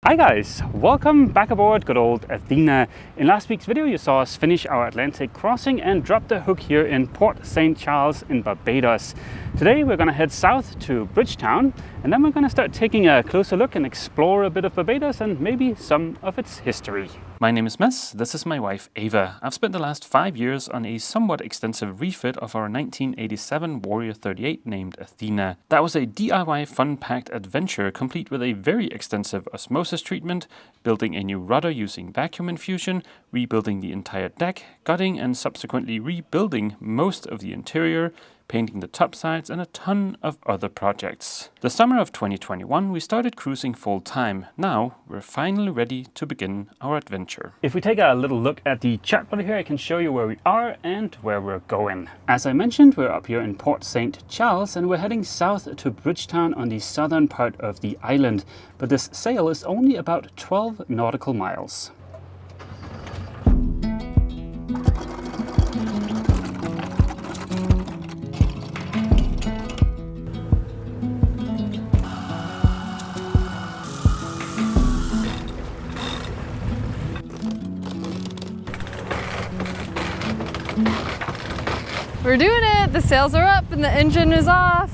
Hi guys, welcome back aboard good old Athena. In last week's video you saw us finish our Atlantic crossing and drop the hook here in Port St. Charles in Barbados. Today we're going to head south to Bridgetown and then we're going to start taking a closer look and explore a bit of Barbados and maybe some of its history. My name is Mess, this is my wife Ava. I've spent the last 5 years on a somewhat extensive refit of our 1987 Warrior 38 named Athena. That was a DIY fun-packed adventure complete with a very extensive osmosis treatment, building a new rudder using vacuum infusion, rebuilding the entire deck, gutting and subsequently rebuilding most of the interior, painting the topsides, and a ton of other projects. The summer of 2021 we started cruising full time. Now we're finally ready to begin our adventure. If we take a little look at the chartboard here, I can show you where we are and where we're going. As I mentioned, we're up here in Port St. Charles and we're heading south to Bridgetown on the southern part of the island, but this sail is only about 12 nautical miles. We're doing it! The sails are up and the engine is off.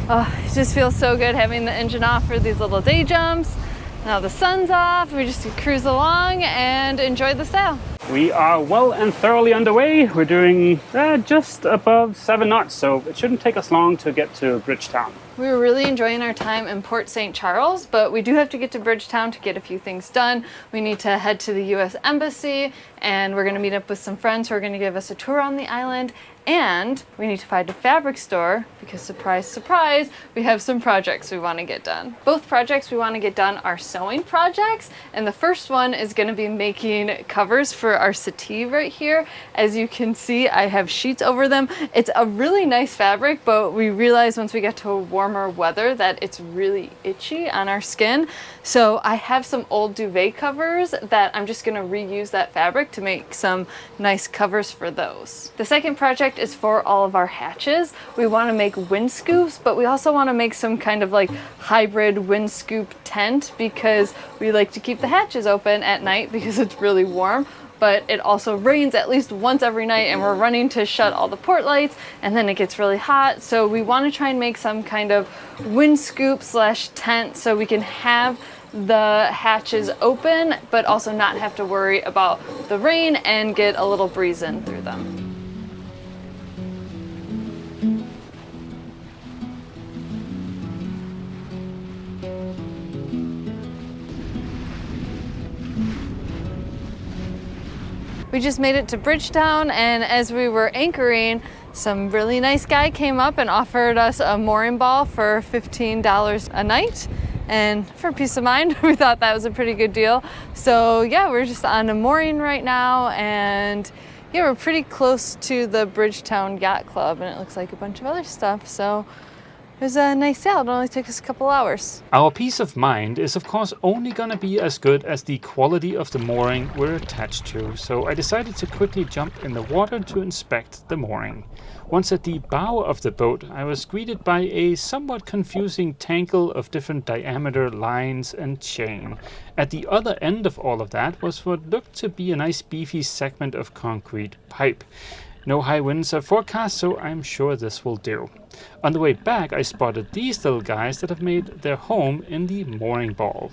Oh, it just feels so good having the engine off for these little day jumps. Now the sun's off, we just cruise along and enjoy the sail. We are well and thoroughly underway. We're doing just above 7 knots, so it shouldn't take us long to get to Bridgetown. We were really enjoying our time in Port St. Charles, but we do have to get to Bridgetown to get a few things done. We need to head to the US Embassy, and we're going to meet up with some friends who are going to give us a tour on the island. And we need to find a fabric store because, surprise, surprise, we have some projects we want to get done. Both projects we want to get done are sewing projects, and the first one is going to be making covers for our settee right here. As you can see, I have sheets over them. It's a really nice fabric, but we realized once we get to warmer weather that it's really itchy on our skin. So I have some old duvet covers that I'm just going to reuse that fabric to make some nice covers for those. The second project is for all of our hatches. We want to make wind scoops, but we also want to make some kind of like hybrid wind scoop tent because we like to keep the hatches open at night because it's really warm, but it also rains at least once every night and we're running to shut all the port lights and then it gets really hot. So we want to try and make some kind of wind scoop slash tent so we can have the hatches open but also not have to worry about the rain and get a little breeze in through them. We just made it to Bridgetown, and as we were anchoring, some really nice guy came up and offered us a mooring ball for $15 a night. And for peace of mind, we thought that was a pretty good deal. So yeah, we're just on a mooring right now, and yeah, we're pretty close to the Bridgetown Yacht Club, and it looks like a bunch of other stuff. So it was a nice sail. It only took us a couple hours. Our peace of mind is of course only gonna be as good as the quality of the mooring we're attached to, so I decided to quickly jump in the water to inspect the mooring. Once at the bow of the boat, I was greeted by a somewhat confusing tangle of different diameter lines and chain. At the other end of all of that was what looked to be a nice beefy segment of concrete pipe. No high winds are forecast, so I'm sure this will do. On the way back, I spotted these little guys that have made their home in the mooring ball.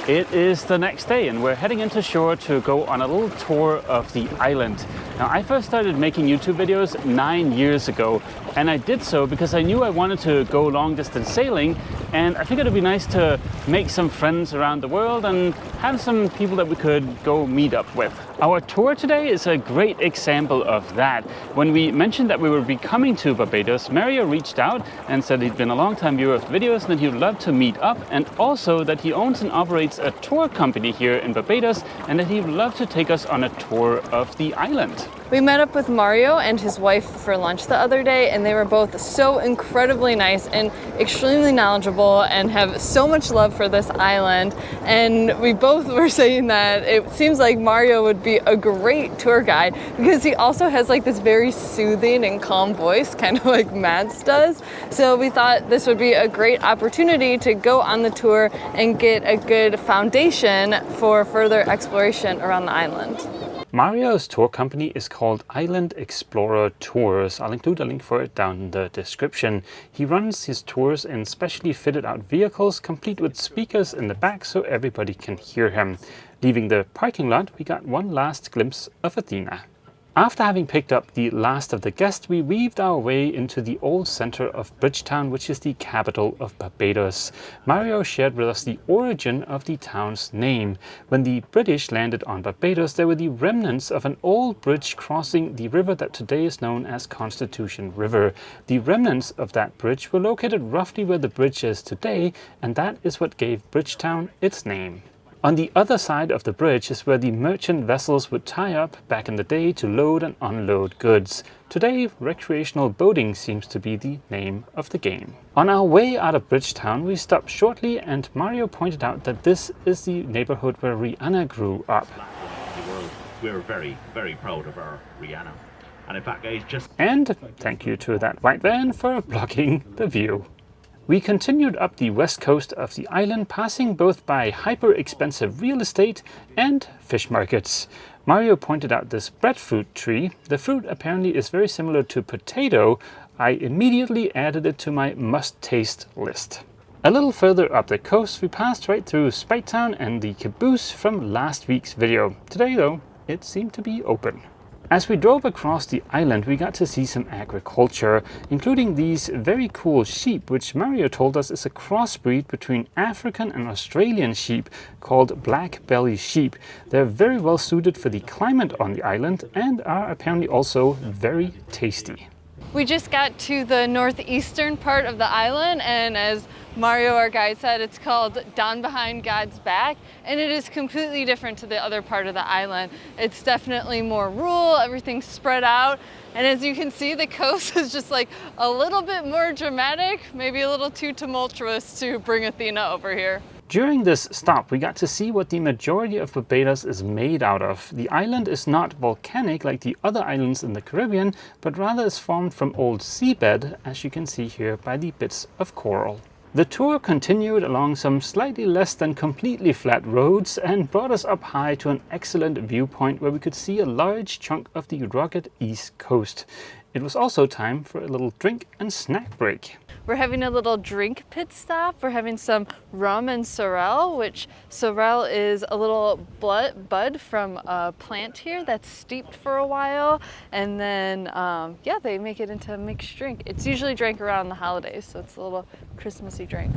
It is the next day and we're heading into shore to go on a little tour of the island. Now, I first started making YouTube videos 9 years ago, and I did so because I knew I wanted to go long distance sailing, and I figured it'd be nice to make some friends around the world and have some people that we could go meet up with. Our tour today is a great example of that. When we mentioned that we would be coming to Barbados, Mario reached out and said he'd been a long time viewer of the videos and that he would love to meet up, and also that he owns and operates a tour company here in Barbados and that he would love to take us on a tour of the island. We met up with Mario and his wife for lunch the other day, and they were both so incredibly nice and extremely knowledgeable and have so much love for this island. And we both were saying that it seems like Mario would be a great tour guide because he also has like this very soothing and calm voice, kind of like Matt's does. So we thought this would be a great opportunity to go on the tour and get a good foundation for further exploration around the island. Mario's tour company is called Island Explorer Tours. I'll include a link for it down in the description. He runs his tours in specially fitted out vehicles, complete with speakers in the back so everybody can hear him. Leaving the parking lot, we got one last glimpse of Athena. After having picked up the last of the guests, we weaved our way into the old center of Bridgetown, which is the capital of Barbados. Mario shared with us the origin of the town's name. When the British landed on Barbados, there were the remnants of an old bridge crossing the river that today is known as Constitution River. The remnants of that bridge were located roughly where the bridge is today, and that is what gave Bridgetown its name. On the other side of the bridge is where the merchant vessels would tie up back in the day to load and unload goods. Today, recreational boating seems to be the name of the game. On our way out of Bridgetown, we stopped shortly and Mario pointed out that this is the neighborhood where Rihanna grew up. We're very, very proud of our Rihanna. And in fact, guys, And thank you to that white van for blocking the view. We continued up the west coast of the island, passing both by hyper-expensive real estate and fish markets. Mario pointed out this breadfruit tree. The fruit apparently is very similar to potato. I immediately added it to my must-taste list. A little further up the coast, we passed right through Spitetown and the caboose from last week's video. Today, though, it seemed to be open. As we drove across the island, we got to see some agriculture, including these very cool sheep, which Mario told us is a crossbreed between African and Australian sheep called black belly sheep. They're very well suited for the climate on the island and are apparently also very tasty. We just got to the northeastern part of the island, and as Mario, our guide, said, it's called Down Behind God's Back, and it is completely different to the other part of the island. It's definitely more rural, everything's spread out, and as you can see, the coast is just like a little bit more dramatic, maybe a little too tumultuous to bring Athena over here. During this stop, we got to see what the majority of Barbados is made out of. The island is not volcanic like the other islands in the Caribbean, but rather is formed from old seabed, as you can see here by the bits of coral. The tour continued along some slightly less than completely flat roads and brought us up high to an excellent viewpoint where we could see a large chunk of the rugged east coast. It was also time for a little drink and snack break. We're having a little drink pit stop. We're having some rum and sorrel, which sorrel is a little bud from a plant here that's steeped for a while. And then, yeah, they make it into a mixed drink. It's usually drank around the holidays, so it's a little Christmassy drink.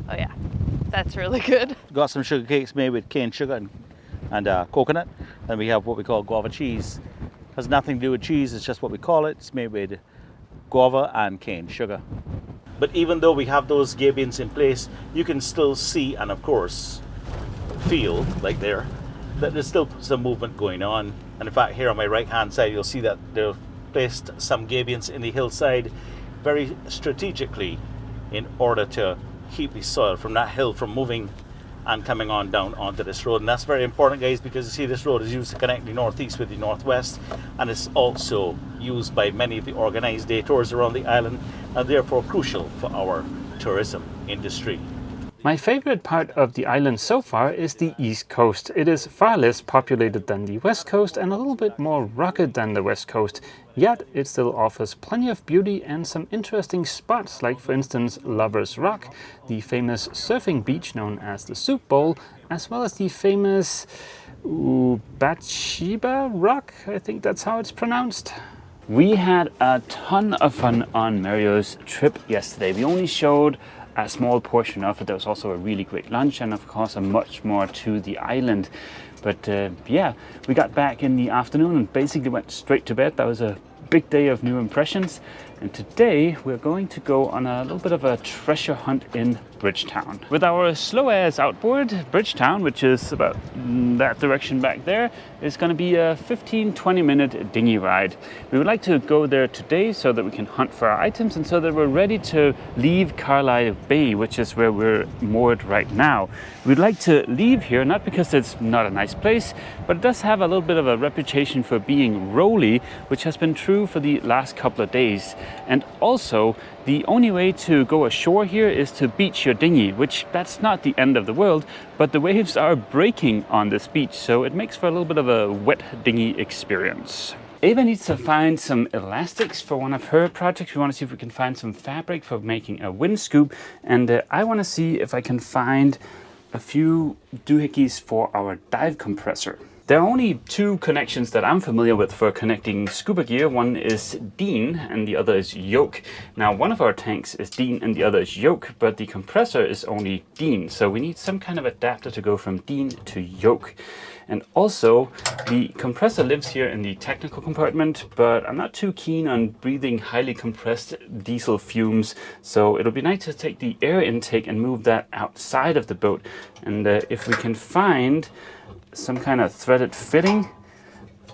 Oh yeah, that's really good. Got some sugar cakes made with cane sugar and coconut. And we have what we call guava cheese. Has nothing to do with cheese, it's just what we call it. It's made with guava and cane sugar. But even though we have those gabions in place, you can still see and of course feel like that there's still some movement going on. And in fact, here on my right hand side, you'll see that they've placed some gabions in the hillside very strategically in order to keep the soil from that hill from moving and coming on down onto this road. And that's very important, guys, because you see this road is used to connect the northeast with the northwest, and it's also used by many of the organized day tours around the island, and therefore crucial for our tourism industry. My favorite part of the island so far is the east coast. It is far less populated than the west coast and a little bit more rugged than the west coast, yet it still offers plenty of beauty and some interesting spots, like for instance Lover's Rock, the famous surfing beach known as the Soup Bowl, as well as the famous Bathsheba Rock, I think that's how it's pronounced. We had a ton of fun on Mario's trip yesterday. We only showed a small portion of it. There was also a really great lunch and of course a much more to the island. But yeah, we got back in the afternoon and basically went straight to bed. That was a big day of new impressions. And today we're going to go on a little bit of a treasure hunt in Bridgetown. With our slow-as outboard, Bridgetown, which is about that direction back there, is going to be a 15-20 minute dinghy ride. We would like to go there today so that we can hunt for our items and so that we're ready to leave Carlisle Bay, which is where we're moored right now. We'd like to leave here, not because it's not a nice place, but it does have a little bit of a reputation for being rolly, which has been true for the last couple of days. And also, the only way to go ashore here is to beach your dinghy, which that's not the end of the world, but the waves are breaking on this beach, so it makes for a little bit of a wet dinghy experience. Ava needs to find some elastics for one of her projects. We want to see if we can find some fabric for making a wind scoop, and I want to see if I can find a few doohickeys for our dive compressor. There are only two connections that I'm familiar with for connecting scuba gear. One is Dean and the other is yoke. Now, one of our tanks is Dean and the other is yoke, but the compressor is only Dean. So we need some kind of adapter to go from Dean to yoke. And also, the compressor lives here in the technical compartment, but I'm not too keen on breathing highly compressed diesel fumes. So it'll be nice to take the air intake and move that outside of the boat. And if we can find some kind of threaded fitting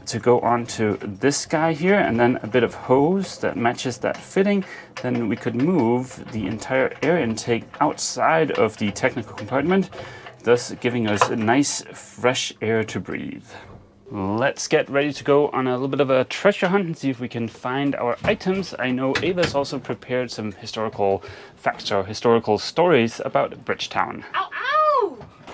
to go onto this guy here and then a bit of hose that matches that fitting, then we could move the entire air intake outside of the technical compartment, thus giving us a nice fresh air to breathe. Let's get ready to go on a little bit of a treasure hunt and see if we can find our items. I know Ava's also prepared some historical facts or historical stories about Bridgetown. Ow, ow!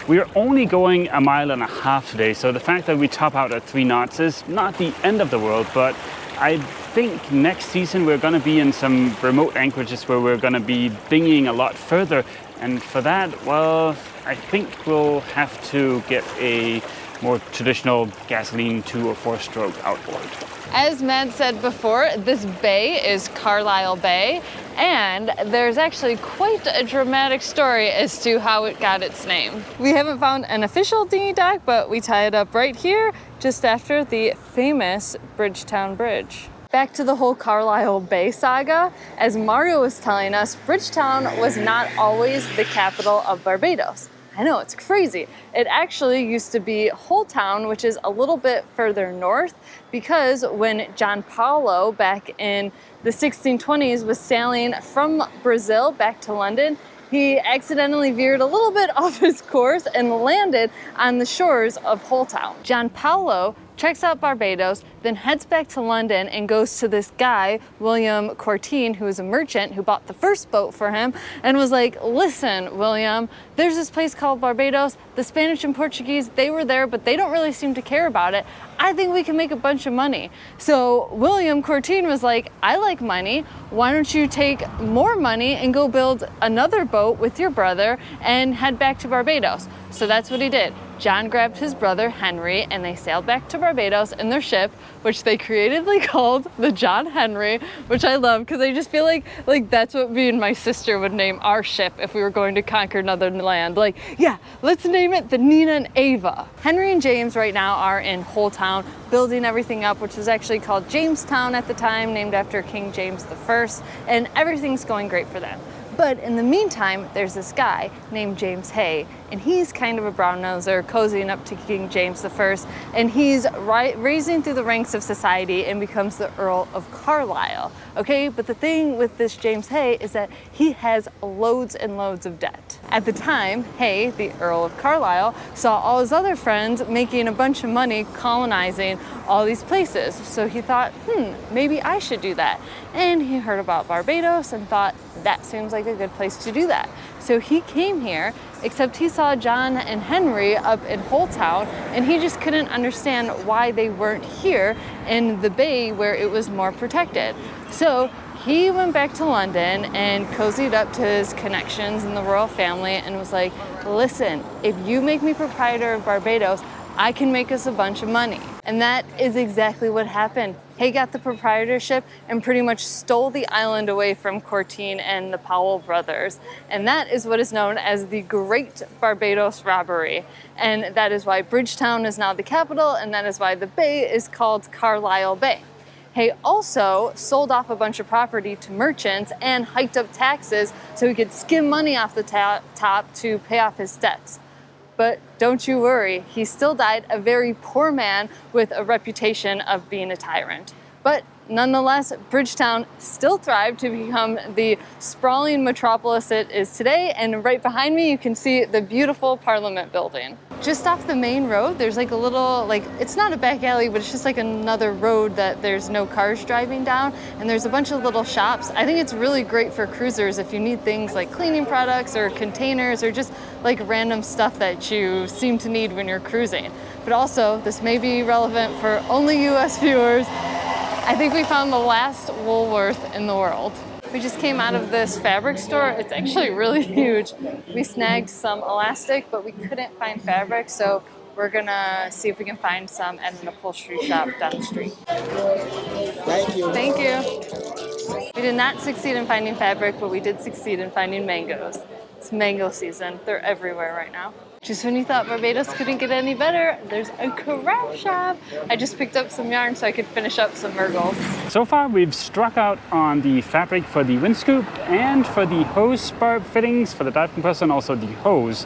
We're only going 1.5 miles today, so the fact that we top out at 3 knots is not the end of the world, but I think next season we're going to be in some remote anchorages where we're going to be dinghying a lot further, and for that, well, I think we'll have to get a more traditional gasoline 2 or 4 stroke outboard. As Matt said before, this bay is Carlisle Bay, and there's actually quite a dramatic story as to how it got its name. We haven't found an official dinghy dock, but we tie it up right here, just after the famous Bridgetown Bridge. Back to the whole Carlisle Bay saga, as Mario was telling us, Bridgetown was not always the capital of Barbados. I know, it's crazy. It actually used to be Holetown, which is a little bit further north, because when John Paulo back in the 1620s was sailing from Brazil back to London, he accidentally veered a little bit off his course and landed on the shores of Holetown. John Paulo checks out Barbados, then heads back to London and goes to this guy, William Corteen, who was a merchant who bought the first boat for him, and was like, listen, William, there's this place called Barbados. The Spanish and Portuguese, they were there, but they don't really seem to care about it. I think we can make a bunch of money. So William Corteen was like, I like money. Why don't you take more money and go build another boat with your brother and head back to Barbados? So that's what he did. John grabbed his brother Henry and they sailed back to Barbados in their ship, which they creatively called the John Henry, which I love because I just feel like that's what me and my sister would name our ship if we were going to conquer another land. Like, yeah, let's name it the Nina and Ava. Henry and James right now are in Holetown building everything up, which was actually called Jamestown at the time, named after King James I, and everything's going great for them. But in the meantime, there's this guy named James Hay, and he's kind of a brown-noser, cozying up to King James I, and he's raising through the ranks of society and becomes the Earl of Carlisle. Okay, but the thing with this James Hay is that he has loads and loads of debt. At the time, Hay, the Earl of Carlisle, saw all his other friends making a bunch of money colonizing all these places. So he thought, maybe I should do that. And he heard about Barbados and thought, that seems like a good place to do that. So he came here, except he saw John and Henry up in Holetown, and he just couldn't understand why they weren't here in the bay where it was more protected. So he went back to London and cozied up to his connections in the royal family and was like, listen, if you make me proprietor of Barbados, I can make us a bunch of money. And that is exactly what happened. Hay got the proprietorship and pretty much stole the island away from Corteen and the Powell brothers. And that is what is known as the Great Barbados Robbery. And that is why Bridgetown is now the capital, and that is why the bay is called Carlisle Bay. He also sold off a bunch of property to merchants and hiked up taxes so he could skim money off the top to pay off his debts. But don't you worry, he still died a very poor man with a reputation of being a tyrant. But nonetheless, Bridgetown still thrived to become the sprawling metropolis it is today, and right behind me you can see the beautiful Parliament building. Just off the main road, there's like a little, it's not a back alley, but it's just like another road that there's no cars driving down, and there's a bunch of little shops. I think it's really great for cruisers if you need things like cleaning products or containers or just like random stuff that you seem to need when you're cruising. But also, this may be relevant for only US viewers, I think we found the last Woolworth in the world. We just came out of this fabric store. It's actually really huge. We snagged some elastic, but we couldn't find fabric, so we're gonna see if we can find some at an upholstery shop down the street. Thank you. Thank you. We did not succeed in finding fabric, but we did succeed in finding mangoes. It's mango season. They're everywhere right now. Just when you thought Barbados couldn't get any better, there's a craft shop. I just picked up some yarn so I could finish up some Murgles. So far we've struck out on the fabric for the windscoop and for the hose barb fittings for the dive compressor and also the hose.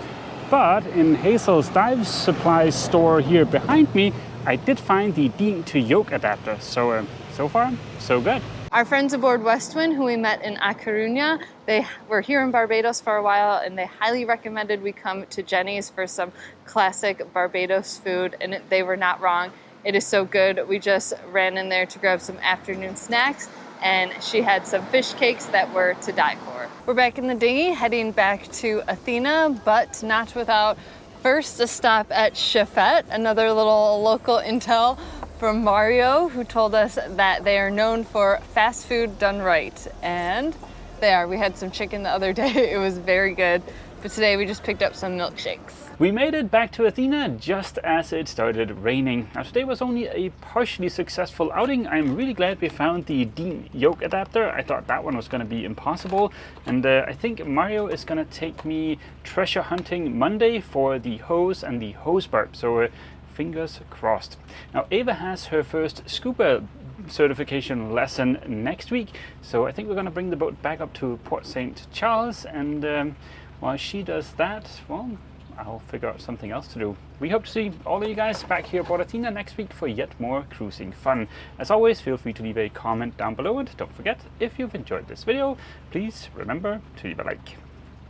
But in Hazel's dive supply store here behind me, I did find the Dean to yoke adapter. So far, so good. Our friends aboard Westwind, who we met in A Coruña, they were here in Barbados for a while, and they highly recommended we come to Jenny's for some classic Barbados food, and they were not wrong. It is so good. We just ran in there to grab some afternoon snacks, and she had some fish cakes that were to die for. We're back in the dinghy, heading back to Athena, but not without first a stop at Chefette, another little local intel from Mario, who told us that they are known for fast food done right. And they are. We had some chicken the other day. It was very good. But today we just picked up some milkshakes. We made it back to Athena just as it started raining. Now today was only a partially successful outing. I'm really glad we found the Dean yoke adapter. I thought that one was going to be impossible. And I think Mario is going to take me treasure hunting Monday for the hose and the hose barb. So fingers crossed. Now Ava has her first scuba certification lesson next week, so I think we're going to bring the boat back up to Port St. Charles, and while she does that, well, I'll figure out something else to do. We hope to see all of you guys back here aboard Athena next week for yet more cruising fun. As always, feel free to leave a comment down below, and don't forget, if you've enjoyed this video, please remember to leave a like.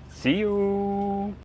See you!